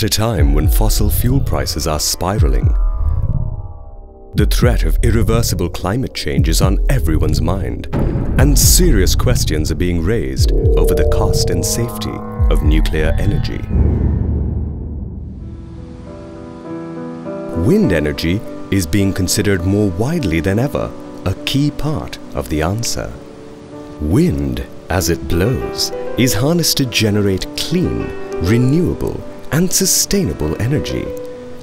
At a time when fossil fuel prices are spiraling, the threat of irreversible climate change is on everyone's mind, and serious questions are being raised over the cost and safety of nuclear energy. Wind energy is being considered more widely than ever a key part of the answer. Wind, as it blows, is harnessed to generate clean, renewable, and sustainable energy,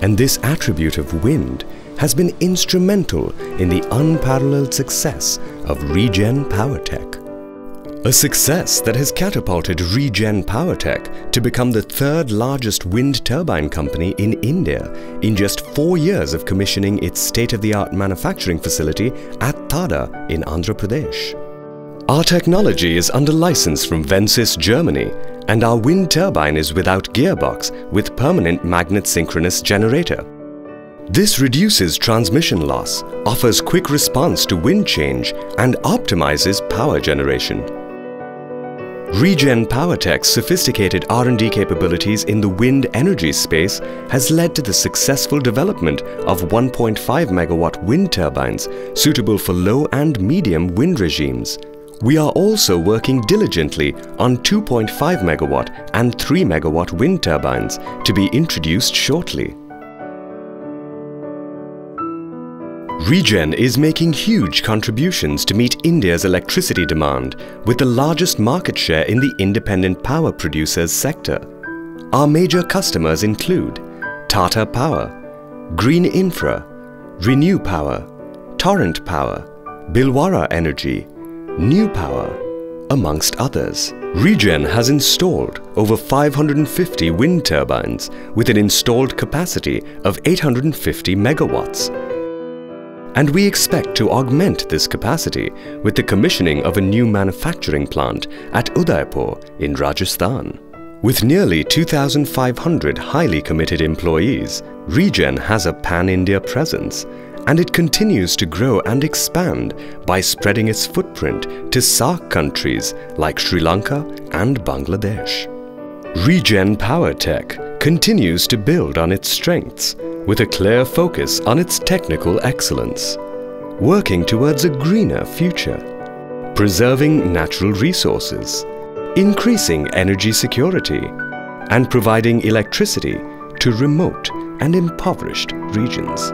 and this attribute of wind has been instrumental in the unparalleled success of ReGen Powertech. A success that has catapulted ReGen Powertech to become the third largest wind turbine company in India in just 4 years of commissioning its state-of-the-art manufacturing facility at Tada in Andhra Pradesh. Our technology is under license from Vensis, Germany, and our wind turbine is without gearbox with permanent magnet synchronous generator. This reduces transmission loss, offers quick response to wind change, and optimizes power generation. ReGen Powertech's sophisticated R&D capabilities in the wind energy space has led to the successful development of 1.5 megawatt wind turbines suitable for low and medium wind regimes. We are also working diligently on 2.5 megawatt and 3 megawatt wind turbines to be introduced shortly. ReGen is making huge contributions to meet India's electricity demand with the largest market share in the independent power producers sector. Our major customers include Tata Power, Green Infra, Renew Power, Torrent Power, Bhilwara Energy, New Power, amongst others. ReGen has installed over 550 wind turbines with an installed capacity of 850 megawatts. And we expect to augment this capacity with the commissioning of a new manufacturing plant at Udaipur in Rajasthan. With nearly 2,500 highly committed employees, ReGen has a pan-India presence, and it continues to grow and expand by spreading its footprint to SAARC countries like Sri Lanka and Bangladesh. ReGen Powertech continues to build on its strengths with a clear focus on its technical excellence, working towards a greener future, preserving natural resources, increasing energy security, and providing electricity to remote and impoverished regions.